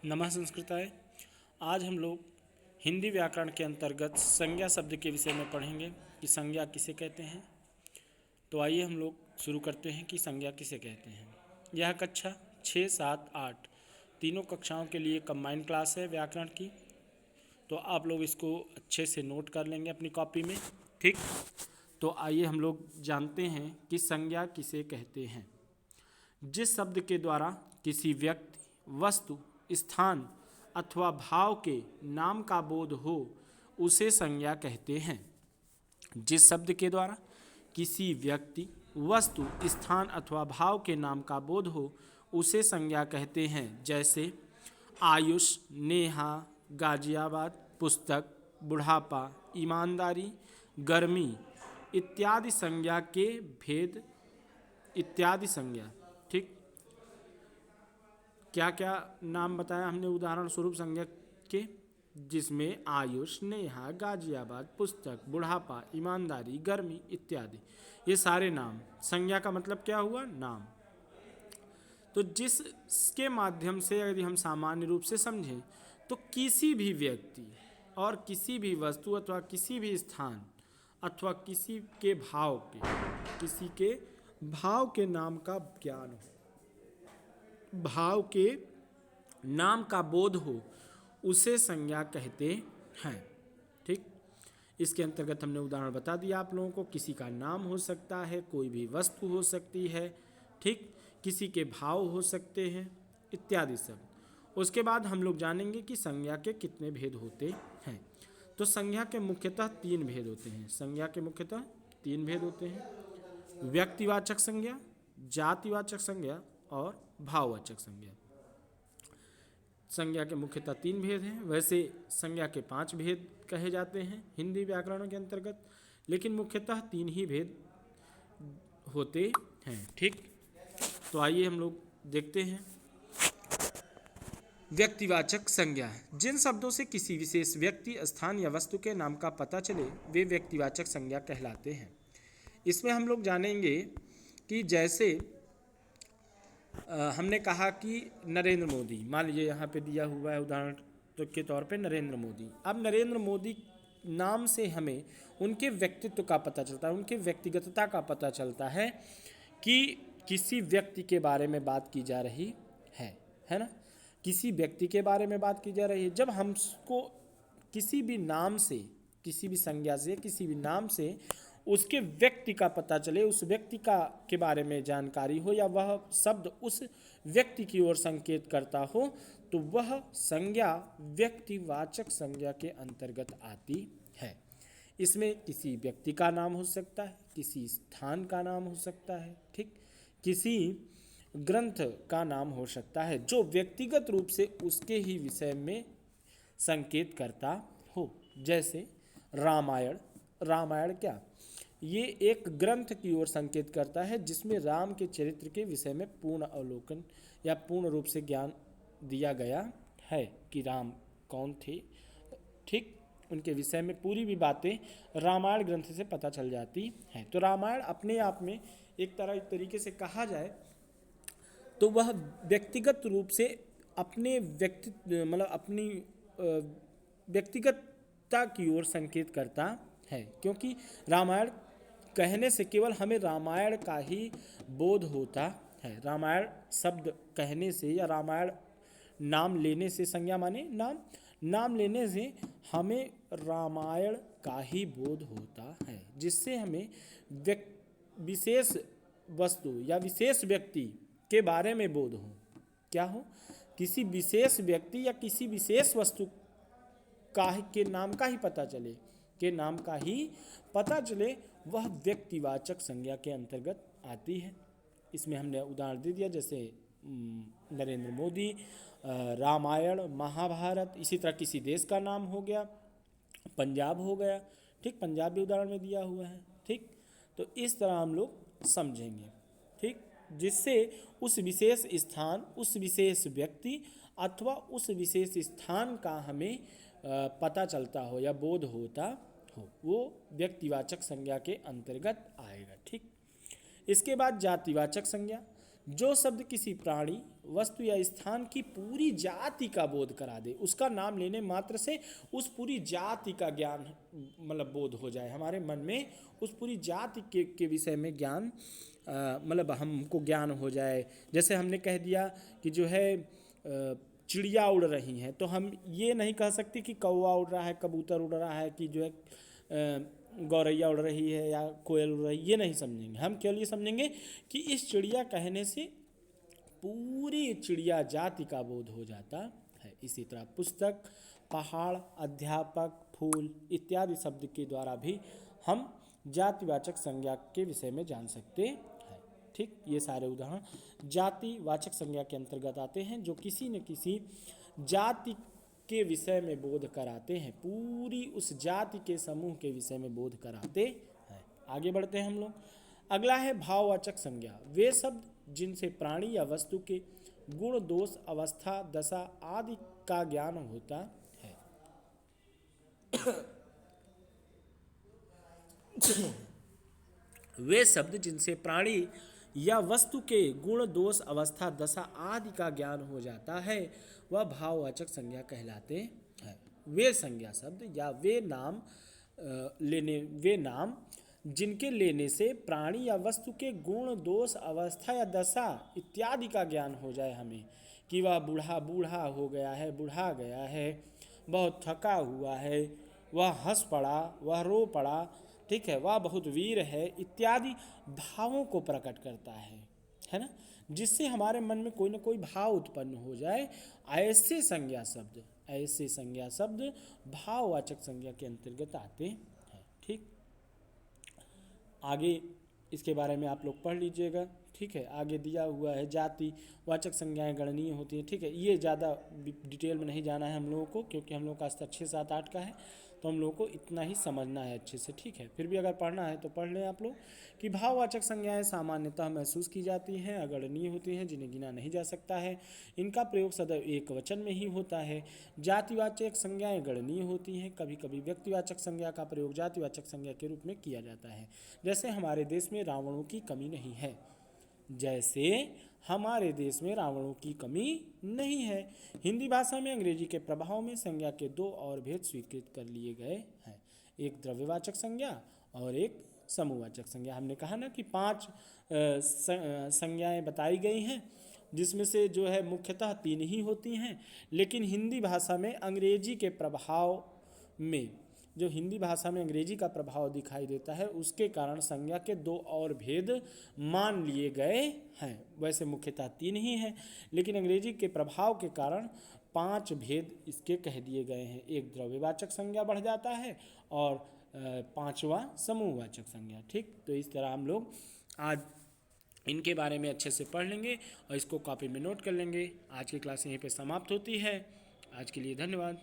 नमः संस्कृताय। आज हम लोग हिंदी व्याकरण के अंतर्गत संज्ञा शब्द के विषय में पढ़ेंगे कि संज्ञा किसे कहते हैं। तो आइए हम लोग शुरू करते हैं कि संज्ञा किसे कहते हैं। यह कक्षा 6, 7, 8 तीनों कक्षाओं के लिए कंबाइंड क्लास है व्याकरण की। तो आप लोग इसको अच्छे से नोट कर लेंगे अपनी कॉपी में, ठीक। तो आइए हम लोग जानते हैं कि संज्ञा किसे कहते हैं। जिस शब्द के द्वारा किसी व्यक्ति, वस्तु, स्थान अथवा भाव के नाम का बोध हो उसे संज्ञा कहते हैं। जिस शब्द के द्वारा किसी व्यक्ति, वस्तु, स्थान अथवा भाव के नाम का बोध हो उसे संज्ञा कहते हैं। जैसे आयुष, नेहा, गाजियाबाद, पुस्तक, बुढ़ापा, ईमानदारी, गर्मी इत्यादि संज्ञा के भेद इत्यादि संज्ञा, ठीक। क्या क्या नाम बताया हमने उदाहरण स्वरूप संज्ञा के, जिसमें आयुष, नेहा, गाजियाबाद, पुस्तक, बुढ़ापा, ईमानदारी, गर्मी इत्यादि, ये सारे नाम। संज्ञा का मतलब क्या हुआ? नाम। तो जिसके माध्यम से यदि हम सामान्य रूप से समझें तो किसी भी व्यक्ति और किसी भी वस्तु अथवा किसी भी स्थान अथवा किसी के भाव के नाम का ज्ञान हो, भाव के नाम का बोध हो उसे संज्ञा कहते हैं, ठीक। इसके अंतर्गत हमने उदाहरण बता दिया आप लोगों को। किसी का नाम हो सकता है, कोई भी वस्तु हो सकती है, ठीक, किसी के भाव हो सकते हैं इत्यादि सब। उसके बाद हम लोग जानेंगे कि संज्ञा के कितने भेद होते हैं। तो संज्ञा के मुख्यतः 3 भेद होते हैं। संज्ञा के मुख्यतः 3 भेद होते हैं: व्यक्तिवाचक संज्ञा, जातिवाचक संज्ञा और भाववाचक संज्ञा। संज्ञा के मुख्यतः 3 भेद हैं। वैसे संज्ञा के 5 भेद कहे जाते हैं हिंदी व्याकरण के अंतर्गत, लेकिन मुख्यतः 3 ही भेद होते हैं, ठीक। तो आइए हम लोग देखते हैं। व्यक्तिवाचक संज्ञा: जिन शब्दों से किसी विशेष व्यक्ति, स्थान या वस्तु के नाम का पता चले वे व्यक्तिवाचक संज्ञा कहलाते हैं। इसमें हम लोग जानेंगे कि जैसे हमने कहा कि नरेंद्र मोदी, मान लीजिए यहाँ पे दिया हुआ है उदाहरण के तौर पे नरेंद्र मोदी। अब नरेंद्र मोदी नाम से हमें उनके व्यक्तित्व का पता चलता है, उनके व्यक्तिगतता का पता चलता है कि किसी व्यक्ति के बारे में बात की जा रही है ना, किसी व्यक्ति के बारे में बात की जा रही है। जब हमको किसी भी नाम से, किसी भी संज्ञा से, किसी भी नाम से उसके व्यक्ति का पता चले, उस व्यक्ति के बारे में जानकारी हो या वह शब्द उस व्यक्ति की ओर संकेत करता हो, तो वह संज्ञा व्यक्तिवाचक संज्ञा के अंतर्गत आती है। इसमें किसी व्यक्ति का नाम हो सकता है, किसी स्थान का नाम हो सकता है, ठीक, किसी ग्रंथ का नाम हो सकता है जो व्यक्तिगत रूप से उसके ही विषय में संकेत करता हो। जैसे रामायण, रामायण क्या, ये एक ग्रंथ की ओर संकेत करता है जिसमें राम के चरित्र के विषय में पूर्ण अवलोकन या पूर्ण रूप से ज्ञान दिया गया है कि राम कौन थे, ठीक, उनके विषय में पूरी भी बातें रामायण ग्रंथ से पता चल जाती हैं। तो रामायण अपने आप में एक तरीके से कहा जाए तो वह व्यक्तिगत रूप से अपनी व्यक्तिगतता की ओर संकेत करता है, क्योंकि रामायण कहने से केवल हमें रामायण का ही बोध होता है। रामायण शब्द कहने से या रामायण नाम लेने से, संज्ञा माने नाम लेने से हमें रामायण का ही बोध होता है, जिससे हमें विशेष वस्तु या विशेष व्यक्ति के बारे में बोध हो। क्या हो? किसी विशेष व्यक्ति या किसी विशेष वस्तु के नाम का ही पता चले, वह व्यक्तिवाचक संज्ञा के अंतर्गत आती है। इसमें हमने उदाहरण दे दिया, जैसे नरेंद्र मोदी, रामायण, महाभारत। इसी तरह किसी देश का नाम हो गया, पंजाब हो गया, ठीक, पंजाब भी उदाहरण में दिया हुआ है, ठीक। तो इस तरह हम लोग समझेंगे, ठीक, जिससे उस विशेष स्थान, उस विशेष व्यक्ति अथवा उस विशेष स्थान का हमें पता चलता हो या बोध होता हो, वो व्यक्तिवाचक संज्ञा के अंतर्गत आएगा, ठीक। इसके बाद जातिवाचक संज्ञा: जो शब्द किसी प्राणी, वस्तु या स्थान की पूरी जाति का बोध करा दे, उसका नाम लेने मात्र से उस पूरी जाति का ज्ञान मतलब बोध हो जाए, हमारे मन में उस पूरी जाति के विषय में ज्ञान मतलब हमको ज्ञान हो जाए। जैसे हमने कह दिया कि जो है चिड़िया उड़ रही हैं, तो हम ये नहीं कह सकते कि कौवा उड़ रहा है, कबूतर उड़ रहा है, कि जो है गौरैया उड़ रही है या कोयल उड़ रही है, ये नहीं समझेंगे। हम केवल ये समझेंगे कि इस चिड़िया कहने से पूरी चिड़िया जाति का बोध हो जाता है। इसी तरह पुस्तक, पहाड़, अध्यापक, फूल इत्यादि शब्द के द्वारा भी हम जातिवाचक संज्ञा के विषय में जान सकते हैं। ठीक, ये सारे उदाहरण जातिवाचक संज्ञा के अंतर्गत आते हैं, जो किसी न किसी जाति के विषय में बोध कराते हैं, पूरी उस जाति के समूह के विषय में बोध कराते हैं। आगे बढ़ते हैं हम लोग। अगला है भाववाचक संज्ञा। वे शब्द जिनसे प्राणी या वस्तु के गुण, दोष, अवस्था, दशा आदि का ज्ञान होता है। वे शब्द जिनसे प्राणी या वस्तु के गुण, दोष, अवस्था, दशा आदि का ज्ञान हो जाता है, वह भाववाचक संज्ञा कहलाते हैं। वे संज्ञा शब्द या वे नाम जिनके लेने से प्राणी या वस्तु के गुण, दोष, अवस्था या दशा इत्यादि का ज्ञान हो जाए हमें, कि वह बूढ़ा हो गया है, बुढ़ा गया है, बहुत थका हुआ है, वह हंस पड़ा, वह रो पड़ा, ठीक है, वह बहुत वीर है, इत्यादि भावों को प्रकट करता है ना, जिससे हमारे मन में कोई ना कोई भाव उत्पन्न हो जाए। ऐसे संज्ञा शब्द भाववाचक संज्ञा के अंतर्गत आते हैं। ठीक, आगे इसके बारे में आप लोग पढ़ लीजिएगा। ठीक है, आगे दिया हुआ है जातिवाचक संज्ञाएं गणनीय होती हैं। ठीक है, ये ज़्यादा डिटेल में नहीं जाना है हम लोगों को, क्योंकि हम लोग का स्तर 6, 7, 8 का है, तो हम लोगों को इतना ही समझना है अच्छे से। ठीक है, फिर भी अगर पढ़ना है तो पढ़ लें आप लोग कि भाववाचक संज्ञाएं सामान्यतः महसूस की जाती हैं, अगणनीय होती हैं, जिन्हें गिना नहीं जा सकता है। इनका प्रयोग सदैव एक वचन में ही होता है। जातिवाचक संज्ञाएं गणनीय होती हैं। कभी कभी व्यक्तिवाचक संज्ञा का प्रयोग जातिवाचक संज्ञा के रूप में किया जाता है। जैसे हमारे देश में रावणों की कमी नहीं है। हिंदी भाषा में अंग्रेजी के प्रभाव में संज्ञा के 2 और भेद स्वीकृत कर लिए गए हैं, एक द्रव्यवाचक संज्ञा और एक समूहवाचक संज्ञा। हमने कहा ना कि 5 संज्ञाएं बताई गई हैं, जिसमें से जो है मुख्यतः 3 ही होती हैं, लेकिन हिंदी भाषा में अंग्रेजी के प्रभाव में, जो हिंदी भाषा में अंग्रेजी का प्रभाव दिखाई देता है, उसके कारण संज्ञा के 2 और भेद मान लिए गए हैं। वैसे मुख्यतः 3 ही हैं, लेकिन अंग्रेजी के प्रभाव के कारण 5 भेद इसके कह दिए गए हैं। एक द्रव्यवाचक संज्ञा बढ़ जाता है और 5वां समूहवाचक संज्ञा। ठीक, तो इस तरह हम लोग आज इनके बारे में अच्छे से पढ़ लेंगे और इसको कॉपी में नोट कर लेंगे। आज की क्लास यहीं पे समाप्त होती है। आज के लिए धन्यवाद।